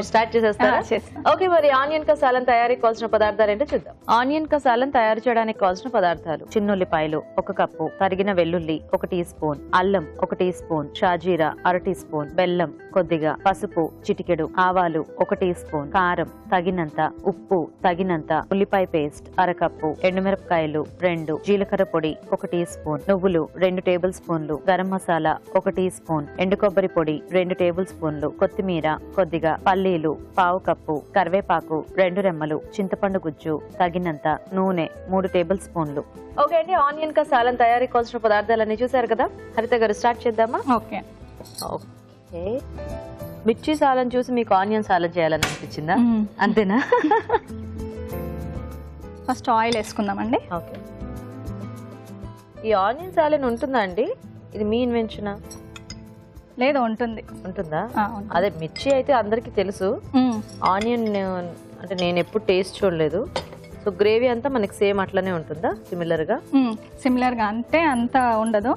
Start చేసేస్తారా? Okay, మరి onion కా సాలన్ తయారీకి కావాల్సిన పదార్థాలు ఏంటో చూద్దాం. ఆనియన్ కా సాలన్ తయారు చేయడానికి కావాల్సిన పదార్థాలు: చిన్నుల్లిపాయలు 1 కప్పు, తరిగిన వెల్లుల్లి 1 టీ స్పూన్, అల్లం 1 టీ స్పూన్, షాజీరా 1/2 టీ స్పూన్, బెల్లం కొద్దిగా, పసుపు చిటికెడు, ఆవాలు 1 టీ స్పూన్, కారం తగినంత, ఉప్పు తగినంత, ఉల్లిపాయ పేస్ట్ 1/2 కప్పు, ఎండుమిరపకాయలు 2, జీలకర్ర పొడి 1 టీ స్పూన్, నువ్వులు 2 టేబుల్ స్పూన్లు, గరం మసాలా 1 టీ స్పూన్, ఎండు కొబ్బరి పొడి 2 టేబుల్ స్పూన్లు, కొత్తిమీర కొద్దిగా, పల్లీలు 1/2 కప్పు, కరివేపాకు 2 రెమ్మలు, చింతపండు గుజ్జు తగినంత, నూనె 3 టేబుల్ స్పూన్లు. ఓకే అండి, ఆనియన్ కా సాలన్ తయారీకి కావాల్సిన పదార్థాలన్నీ చూసారు కదా. హరిత గారు స్టార్ట్ చేద్దామా? ఓకే ఓకే, మిర్చి సాలన్ చూసి మీకు ఆనియన్ సాలన్ చేయాలని అనిపించిందా? అంతేనా? ఫస్ట్ ఆయిల్ వేసుకుందామండి. ఓకే, ఈ ఆనియన్ సాలన్ ఉంటుందా అండి? ఇది మీ ఇన్వెన్షనా? లేదు, ఉంటుందా? అదే మిర్చి అయితే అందరికి తెలుసు, ఆనియన్ అంటే నేను ఎప్పుడు టేస్ట్ చూడలేదు. సో గ్రేవీ అంతా మనకి సేమ్ అట్లనే ఉంటుందా? సిమిలర్ గా అంటే అంత ఉండదు,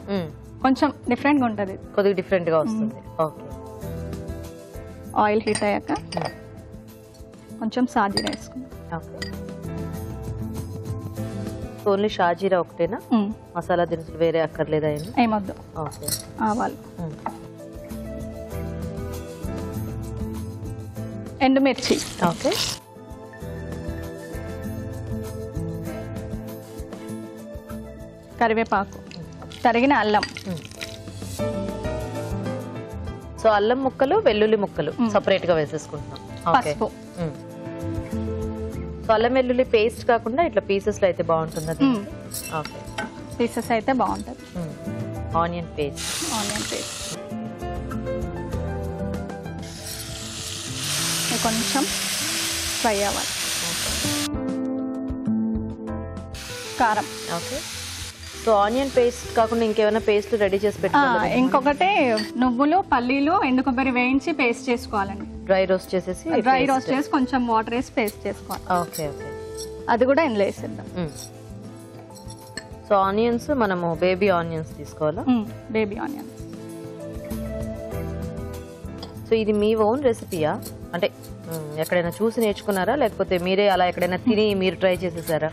కొంచెం డిఫరెంట్ గా ఉంటది, కొద్దిగా డిఫరెంట్ గా వస్తుంది. ఓకే, ఆయిల్ హీట్ అయ్యాక కొంచెం షాజీరా వేసుకుందాం. ఓకే, ఓన్లీ షాజీరా ఒకటేనా? మసాలా దినుసులు వేరే అక్కర్లేదా? ఏమొద్దు. ఓకే, ఆవాలు, ఎండుమిర్చి, ఓకే, కరివేపాకు, తరిగిన అల్లం. సో అల్లం ముక్కలు, వెల్లుల్లి ముక్కలు సపరేట్ గా వేసేసుకుంటాం. పసుపు. సో అల్లం వెల్లుల్లి పేస్ట్ కాకుండా ఇట్లా పీసెస్ లో అయితే బాగుంటుంది. ఓకే, పీసెస్ అయితే బాగుంటుంది. ఆనియన్ పేస్ట్, కొంచెం ఫ్రై అవ్వాలి. కారం. ఓకే, సో ఆనియన్ పేస్ట్ కాకుండా ఇంకేమైనా పేస్ట్ రెడీ చేసి పెట్టుకోవాలి? ఇంకొకటి నువ్వులు, పల్లీలు, ఎండు కొబ్బరి వేయించి పేస్ట్ చేసుకోవాలండి. డ్రై రోస్ట్ చేసి కొంచెం వాటర్ వేసి పేస్ట్ చేసుకోవాలి. ఓకే ఓకే, అది కూడా ఇందులో వేసేద్దాం. సో ఆనియన్స్ మనము బేబీ ఆనియన్స్ తీసుకోవాలా? Baby onions. సో ఇది మీ ఓన్ రెసిపీయా? అంటే ఎక్కడైనా చూసి నేర్చుకున్నారా, లేకపోతే మీరే అలా ఎక్కడైనా తిని మీరు ట్రై చేసేసారా?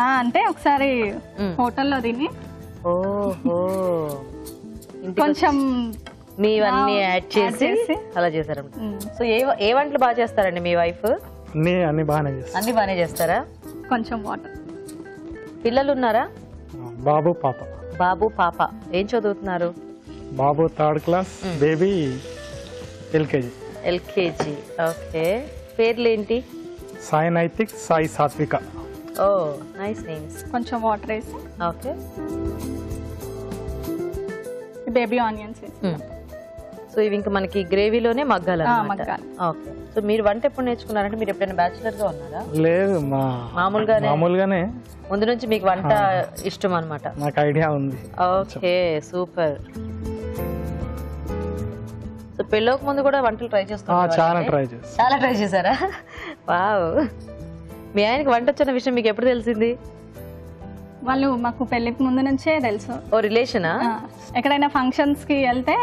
అంటే ఒకసారి హోటల్లో తిని కొంచెం మీవన్నీ యాడ్ చేసి అలా చేశారు. సో ఏ వంటలు బాగా చేస్తారండి మీ వైఫ్? అన్ని బాగానే చేస్తారా? కొంచెం వాటర్. పిల్లలు ఉన్నారా? బాబు పాప. బాబు పాప ఏం చదువుతున్నారు? బాబు 3rd class, baby LKG. Okay, పేర్లేంటి? Sai Naitik, Sai Satvika. Oh nice names. కొంచెం వాటర్ వేసి. ఓకే, బేబీ ఆనియన్స్ వేసి. సో ఇవి ఇంకా మనకి గ్రేవీలోనే మగ్గాలి. ఓకే, సో మీరు వంట ఎప్పుడు నేర్చుకున్నారంటే మీరు ఎప్పుడైనా బ్యాచులర్ గా ఉన్నారా? లేదు, మామూలుగానే. ముందు నుంచి మీకు వంట ఇష్టం అన్నమాట? నాకు ఐడియా ఉంది. Okay, super. సో పెళ్ళోక ముందు కూడా వంటలు ట్రై చేస్తున్నారు? చాలా ట్రై చేశారా? వావ్. మీ ఆయనకి వంట వచ్చిన విషయం మీకు ఎప్పుడు తెలిసింది? వాళ్ళు మాకు పెళ్లికి ముందు నుంచే తెలుసు. ఓ రిలేషనా? ఎక్కడైనా ఫంక్షన్స్ కి వెళ్తే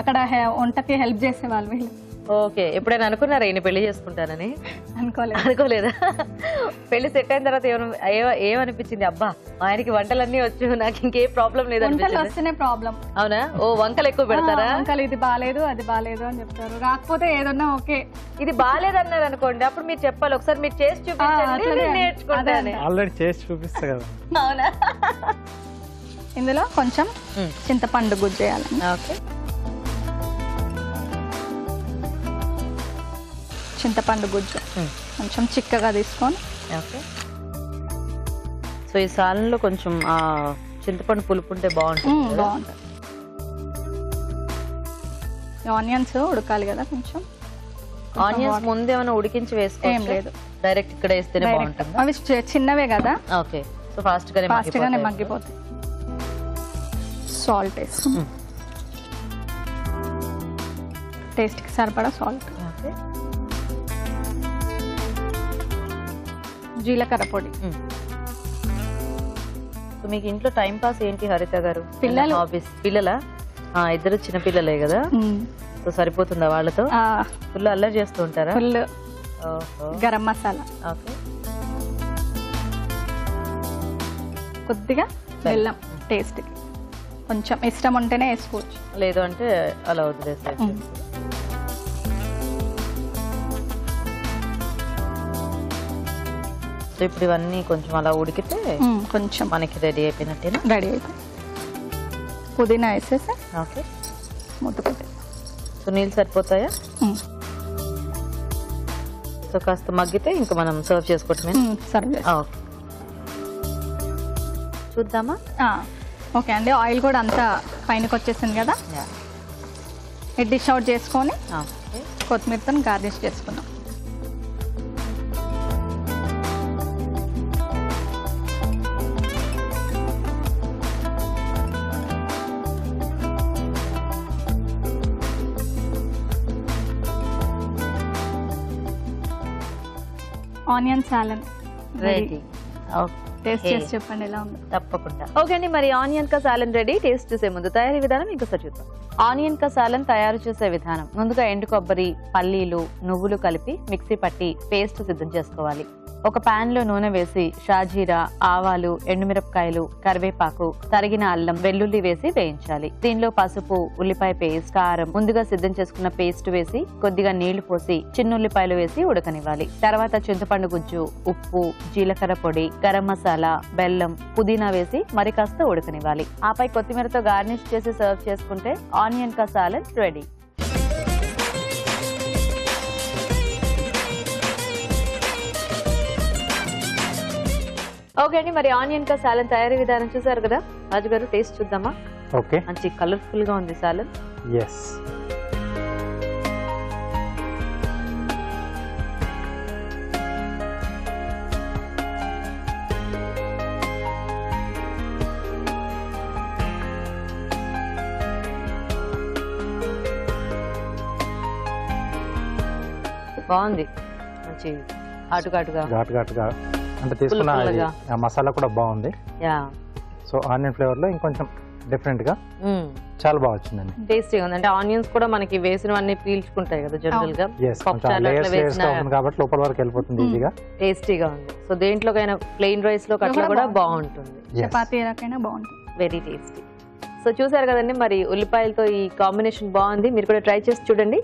అక్కడ వంటకి హెల్ప్ చేసేవాళ్ళు వీళ్ళు. ఓకే, ఎప్పుడైనా అనుకున్నారా ఈయన పెళ్లి చేసుకుంటానని? అనుకోలేదా? పెళ్లి సెట్ అయిన తర్వాత ఏమనిపించింది? అబ్బా ఆయనకి వంటలన్నీ వచ్చు, నాకు ఇంకే ప్రాబ్లం లేదు. వస్తేనే ప్రాబ్లం. అవునా? ఓ వంకలు ఎక్కువ పెడతారా? వంకలు ఇది బాలేదు, అది బాలేదు అని చెప్తారు. రాకపోతే ఏదన్నా ఓకే ఇది బాలేదు అన్నారు అనుకోండి, అప్పుడు మీరు చెప్పాలి ఒకసారి మీరు చేసి చూపించండి, నేర్చుకుంటాను. ఆల్రెడీ చేసి చూపిస్తా కదా. అవునా? ఇందులో కొంచెం చింతపండు గుజ్జు వేయాలి. ఓకే, చింతపండు గుజ్జు కొంచెం చిక్కగా తీసుకొని. ఓకే, సో ఈ సాలంలో కొంచెం చింతపండు పులుపు ఉంటే బాగుంటుంది. ఆనియన్స్ ఉడకాలి కదా కొంచెం. ఆనియన్స్ ముందు ఏమైనా ఉడికించి వేసుకో? ఏం లేదు, డైరెక్ట్ ఇక్కడ వేస్తేనే బాగుంటుంది. అవి చిన్నవే కదా. ఓకే, సో ఫాస్ట్ గానే మగ్గిపోతాయి. సాల్ట్ వేసి టేస్ట్ కి సరిపడా సాల్ట్. జీలకర్ర పొడి, సో మీకు ఇంట్లో టైం పాస్ ఏంటి హరిత గారు? పిల్లలు. హాబీస్? పిల్లలా? ఇద్దరు చిన్న పిల్లలే కదా, సో సరిపోతుందా వాళ్ళతో? ఫుల్ అల్లరి చేస్తూ ఉంటారా? ఫుల్. గరం మసాలా, ఓకే, కొద్దిగా బెల్లం టేస్ట్కి, కొంచెం ఇష్టం ఉంటేనే వేసుకోవచ్చు, లేదు అంటే అలా వదిలేసేది. సో ఇప్పుడు ఇవన్నీ కొంచెం అలా ఉడికితే కొంచెం మనకి రెడీ అయిపోయినట్టేనా? రెడీ అయిపోయింది. పుదీనా వేసేసి ఓకే, మూత పెట్టేసి. సో నీళ్ళు సరిపోతాయా? సో కాస్త మగ్గితే ఇంకా మనం సర్వ్ చేసుకోవటమే. సర్వ్ చేసి ఓకే, చూద్దామా? ఓకే అండి, ఆయిల్ కూడా అంతా పైనకి వచ్చేసింది కదా, డిష్ అవుట్ చేసుకొని కొత్తిమీరతో గార్నిష్ చేసుకున్నాం. Onion salan ready. టేస్ట్ చేసి చెప్పండి ఎలా ఉందో. తప్పకుండా. ఓకే అండి, మరి ఆనియన్ కా సాలన్ రెడీ. టేస్ట్ చూసే ముందు తయారీ విధానం ఇంకోసారి చూద్దాం. ఆనియన్ కా సాలన్ తయారు చేసే విధానం: ముందుగా ఎండు కొబ్బరి, పల్లీలు, నువ్వులు కలిపి మిక్సీ పట్టి పేస్ట్ సిద్ధం చేసుకోవాలి. ఒక పాన్ లో నూనె వేసి షాజీరా, ఆవాలు, ఎండుమిరపకాయలు, కరివేపాకు, తరిగిన అల్లం, వెల్లుల్లి వేసి వేయించాలి. దీనిలో పసుపు, ఉల్లిపాయ పేస్ట్, కారం, ముందుగా సిద్ధం చేసుకున్న పేస్ట్ వేసి కొద్దిగా నీళ్లు పోసి చిన్నుల్లిపాయలు వేసి ఉడకనివ్వాలి. తర్వాత చింతపండు గుజ్జు, ఉప్పు, జీలకర్ర పొడి, గరం మసాలా, బెల్లం, పుదీనా వేసి మరి కాస్త ఉడకనివ్వాలి. ఆపై కొత్తిమీరతో గార్నిష్ చేసి సర్వ్ చేసుకుంటే ఆనియన్ కా సాలన్ రెడీ. ఓకే అండి, మరి ఆనియన్ కా సాలన్ తయారీ విధానం చూసారు కదా. రాజు గారు టేస్ట్ చూద్దామా? ఓకే, మంచి కలర్ఫుల్ గా ఉంది సాలన్. ఎస్. బాగుంది, మంచి ఘాటుగా ఘాటుగా అంటే తీసుకున్న ఆ మసాలా కూడా బాగుంది. యా, సో ఆనియన్ ఫ్లేవర్ లో ఇంకొంచెం డిఫరెంట్ గా చాలా బాగా వచ్చిందండి. టేస్టీగా ఉంది. అంటే ఆనియన్స్ కూడా మనకి వేసినవన్నీ పీల్చుకుంటాయి కదా జనరల్ గా, కాబట్టి లోపల వరకు వెళ్ళిపోతుంది ఈజీగా. టేస్టీగా ఉంది. సో దేంట్లోకైనా ప్లెయిన్ రైస్ లో అట్లా కూడా బాగుంటుంది, చపాతీ రకైనా బాగుంటుంది, వెరీ టేస్టీ. సో చూసారు కదండి, మరి ఉల్లిపాయలతో ఈ కాంబినేషన్ బాగుంది. మీరు కూడా ట్రై చేసి చూడండి.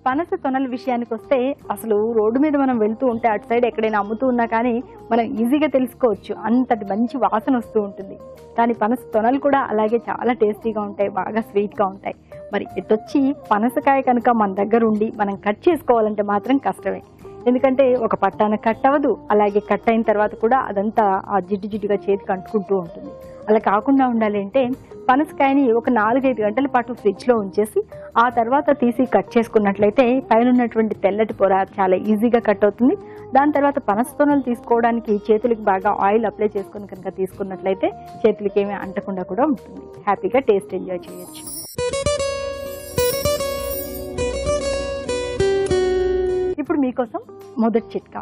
పనస తొనల విషయానికి వస్తే అసలు రోడ్డు మీద మనం వెళ్తూ ఉంటే అటు సైడ్ ఎక్కడైనా అమ్ముతూ ఉన్నా కానీ మనం ఈజీగా తెలుసుకోవచ్చు, అంతటి మంచి వాసన వస్తూ ఉంటుంది. కానీ పనస తొనలు కూడా అలాగే చాలా టేస్టీగా ఉంటాయి, బాగా స్వీట్గా ఉంటాయి. మరి ఇటొచ్చి పనసకాయ కనుక మన దగ్గర ఉండి మనం కట్ చేసుకోవాలంటే మాత్రం కష్టమే. ఎందుకంటే ఒక పట్టాన కట్ అవ్వదు, అలాగే కట్ అయిన తర్వాత కూడా అదంతా ఆ జిడ్డుగా చేతికి అంటుకుంటూ ఉంటుంది. అలా కాకుండా ఉండాలి అంటే పనసకాయని ఒక 4-5 గంటల పాటు ఫ్రిడ్జ్లో ఉంచేసి ఆ తర్వాత తీసి కట్ చేసుకున్నట్లయితే పైన ఉన్నటువంటి తెల్లటి పొర చాలా ఈజీగా కట్ అవుతుంది. దాని తర్వాత పనస తొనలు తీసుకోవడానికి చేతులకు బాగా ఆయిల్ అప్లై చేసుకుని కనుక తీసుకున్నట్లయితే చేతులకి ఏమీ అంటకుండా కూడా ఉంటుంది. హ్యాపీగా టేస్ట్ ఎంజాయ్ చేయొచ్చు. ఇప్పుడు మీకోసం మొదటి చిట్కా.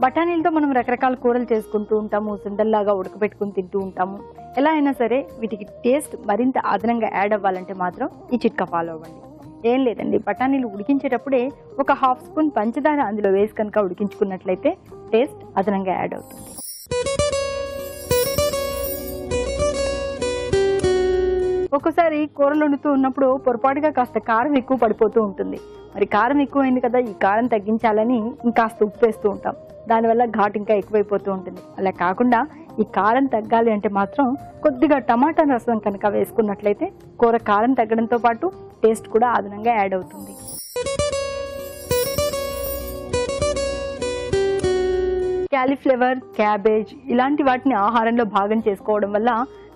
బఠానీలతో మనం రకరకాల కూరలు చేసుకుంటూ ఉంటాము, సుండల్లాగా ఉడకబెట్టుకుని తింటూ ఉంటాము. ఎలా అయినా సరే వీటికి టేస్ట్ మరింత అదనంగా యాడ్ అవ్వాలంటే మాత్రం ఈ చిట్కా ఫాలో అవ్వండి. ఏం లేదండి, బఠానీలు ఉడికించేటప్పుడే ఒక 1/2 స్పూన్ పంచదార అందులో వేసి కనుక ఉడికించుకున్నట్లయితే టేస్ట్ అదనంగా యాడ్ అవుతుంది. ఒక్కోసారి కూరలు వండుతూ ఉన్నప్పుడు పొరపాటుగా కాస్త కారం ఎక్కువ పడిపోతూ ఉంటుంది. మరి కారం ఎక్కువైంది కదా, ఈ కారం తగ్గించాలని ఇంకాస్త ఉప్పు వేస్తూ ఉంటాం, దానివల్ల ఘాటు ఇంకా ఎక్కువైపోతూ ఉంటుంది. అలా కాకుండా ఈ కారం తగ్గాలి అంటే మాత్రం కొద్దిగా టమాటా రసం కనుక వేసుకున్నట్లయితే కూర కారం తగ్గడంతో పాటు టేస్ట్ కూడా అదనంగా యాడ్ అవుతుంది. క్యాలీఫ్లవర్, క్యాబేజ్ ఇలాంటి వాటిని ఆహారంలో భాగం చేసుకోవడం వల్ల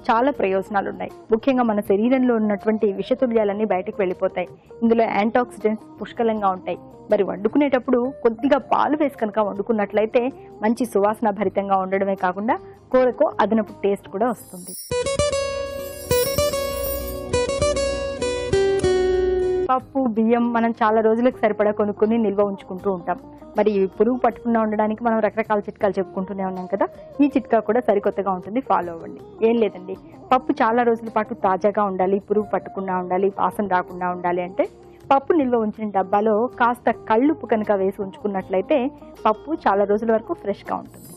చాలా ప్రయోజనాలు ఉన్నాయి. ముఖ్యంగా మన శరీరంలో ఉన్నటువంటి విషతుల్యాలన్నీ బయటకు వెళ్ళిపోతాయి. ఇందులో యాంటీఆక్సిడెంట్స్ పుష్కలంగా ఉంటాయి. మరి వండుకునేటప్పుడు కొద్దిగా పాలు వేసి కనుక వండుకున్నట్లయితే మంచి సువాసన భరితంగా ఉండడమే కాకుండా కూరకు అదనపు టేస్ట్ కూడా వస్తుంది. పప్పు బియ్యం మనం చాలా రోజులకు సరిపడా కొనుక్కొని నిల్వ ఉంచుకుంటూ ఉంటాం. మరి ఈ పురుగు పట్టకుండా ఉండడానికి మనం రకరకాల చిట్కాలు చెప్పుకుంటూనే ఉన్నాం కదా, ఈ చిట్కా కూడా సరికొత్తగా ఉంటుంది, ఫాలో అవ్వండి. ఏం లేదండి, పప్పు చాలా రోజుల పాటు తాజాగా ఉండాలి, పురుగు పట్టకుండా ఉండాలి, వాసన రాకుండా ఉండాలి అంటే పప్పు నిల్వ ఉంచిన డబ్బాలో కాస్త కళ్ళుప్పు కనుక వేసి ఉంచుకున్నట్లయితే పప్పు చాలా రోజుల వరకు ఫ్రెష్గా ఉంటుంది.